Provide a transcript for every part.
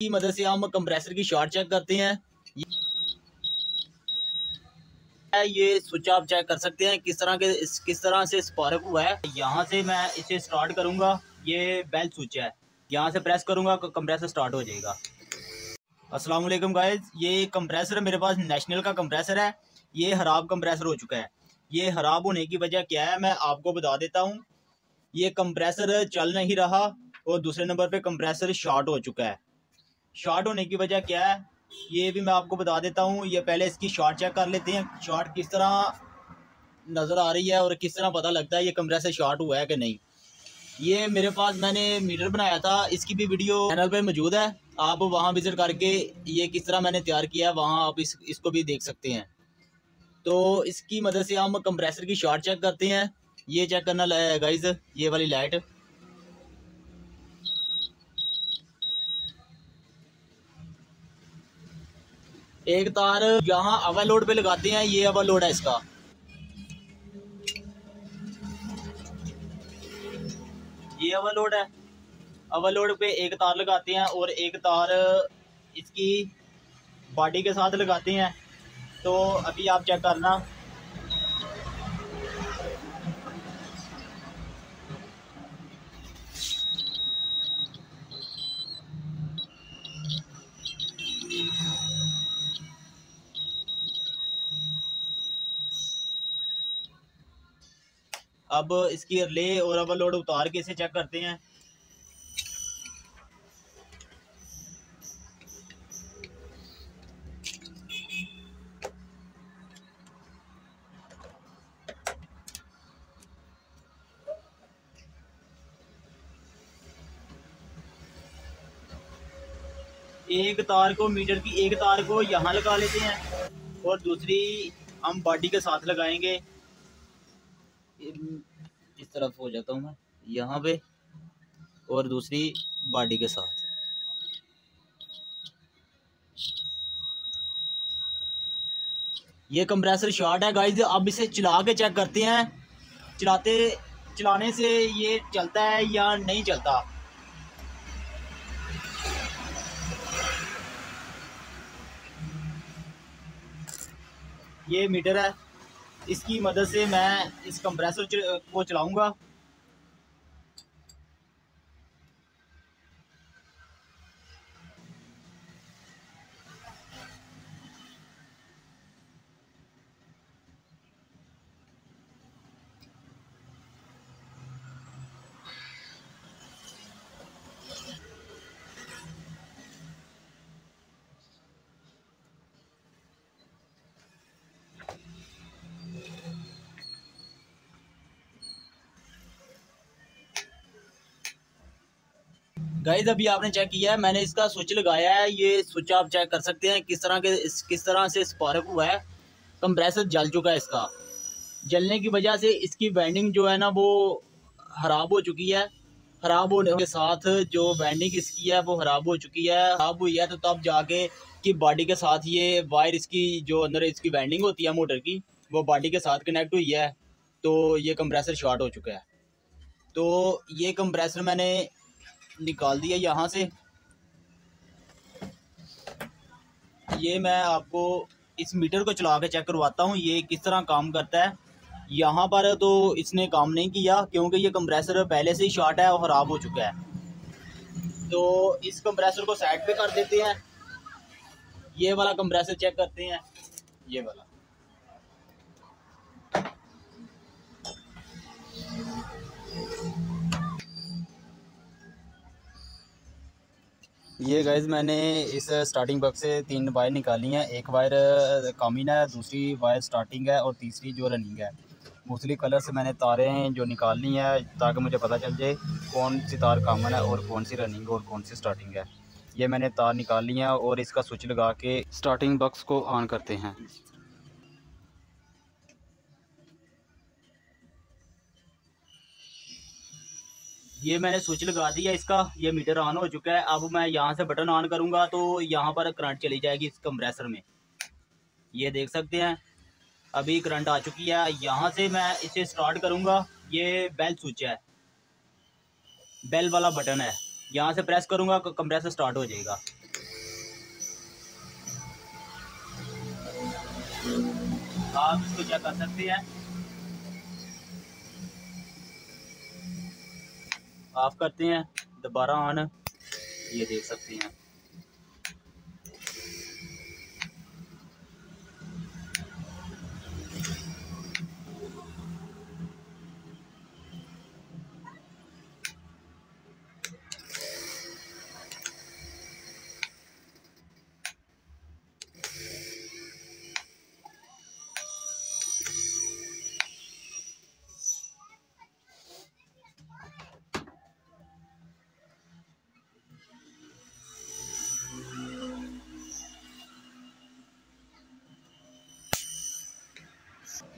की मदद से हम कंप्रेसर की शॉर्ट चेक करते हैं। ये स्विच आप चेक कर सकते हैं किस तरह से स्पार्क हुआ है। यहाँ से मैं इसे स्टार्ट करूँगा, ये बेल स्विच है, यहाँ से प्रेस करूँगा तो कंप्रेसर स्टार्ट हो जाएगा। अस्सलाम वालेकुम गाइस, ये कंप्रेसर मेरे पास नेशनल का कंप्रेसर है। ये ख़राब कंप्रेसर हो चुका है। ये ख़राब होने की वजह क्या है मैं आपको बता देता हूँ। ये कंप्रेसर चल नहीं रहा और दूसरे नंबर पे कंप्रेसर शॉर्ट हो चुका है। शॉर्ट होने की वजह क्या है ये भी मैं आपको बता देता हूँ। ये पहले इसकी शॉर्ट चेक कर लेते हैं, शॉर्ट किस तरह नज़र आ रही है और किस तरह पता लगता है ये कंप्रेसर शॉर्ट हुआ है कि नहीं। ये मेरे पास मैंने मीटर बनाया था, इसकी भी वीडियो चैनल पे मौजूद है। आप वहाँ विज़िट करके ये किस तरह मैंने तैयार किया है वहाँ आप इसको भी देख सकते हैं। तो इसकी मदद से हम कंप्रेसर की शॉर्ट चेक करते हैं। ये चेक करना है गाइस, ये वाली लाइट। एक तार यहाँ ओवरलोड पे लगाते हैं, ये ओवरलोड है इसका। ये ओवरलोड है, ओवरलोड पे एक तार लगाते हैं और एक तार इसकी बॉडी के साथ लगाते हैं। तो अभी आप चेक करना, अब इसकी रिले और ओवरलोड उतार के इसे चेक करते हैं। एक तार को मीटर की एक तार को यहाँ लगा लेते हैं और दूसरी हम बॉडी के साथ लगाएंगे। इस तरफ हो जाता हूँ मैं यहाँ पे, और दूसरी बॉडी के साथ। ये कंप्रेसर शॉर्ट है गाइस। अब इसे चला के चेक करते हैं, चलाने से ये चलता है या नहीं चलता। ये मीटर है, इसकी मदद से मैं इस कंप्रेसर को चलाऊंगा। गाइस अभी आपने चेक किया है, मैंने इसका स्विच लगाया है। ये स्विच आप चेक कर सकते हैं किस तरह से स्पार्क हुआ है। कंप्रेसर जल चुका है इसका। जलने की वजह से इसकी वाइंडिंग जो है ना वो ख़राब हो चुकी है। ख़राब होने के साथ जो वाइंडिंग इसकी है वो ख़राब हो चुकी है। ख़राब हुई है तो तब जाके कि बॉडी के साथ ये वायर इसकी जो अंदर इसकी वाइंडिंग होती है मोटर की वो बॉडी के साथ कनेक्ट हुई है, तो ये कंप्रेसर शॉर्ट हो चुका है। तो ये कंप्रेसर मैंने निकाल दिया यहाँ से। ये मैं आपको इस मीटर को चला के चेक करवाता हूँ ये किस तरह काम करता है। यहाँ पर तो इसने काम नहीं किया क्योंकि ये कंप्रेसर पहले से ही शॉर्ट है और ख़राब हो चुका है। तो इस कंप्रेसर को साइड पे कर देते हैं। ये वाला कंप्रेसर चेक करते हैं, ये वाला। ये गाइस मैंने इस स्टार्टिंग बॉक्स से 3 वायर निकाली हैं। एक वायर कामिन है, दूसरी वायर स्टार्टिंग है और तीसरी जो रनिंग है। मुख्तलिफ कलर से मैंने तारें जो निकालनी है ताकि मुझे पता चल जाए कौन सी तार कामन है और कौन सी रनिंग और कौन सी स्टार्टिंग है। ये मैंने तार निकाली है और इसका स्विच लगा के स्टार्टिंग बॉक्स को ऑन करते हैं। ये मैंने स्विच लगा दिया इसका, ये मीटर ऑन हो चुका है। अब मैं यहाँ से बटन ऑन करूँगा तो यहाँ पर करंट चली जाएगी इस कंप्रेसर में, ये देख सकते हैं। अभी करंट आ चुकी है। यहाँ से मैं इसे स्टार्ट करूँगा। ये बेल स्विच है, बेल वाला बटन है, यहाँ से प्रेस करूँगा कंप्रेसर स्टार्ट हो जाएगा। आप इसको चेक कर सकते हैं। ऑफ करते हैं, दोबारा ऑन, ये देख सकते हैं।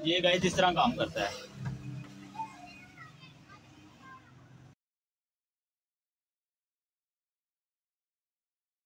ये गाइस इस तरह काम करता है।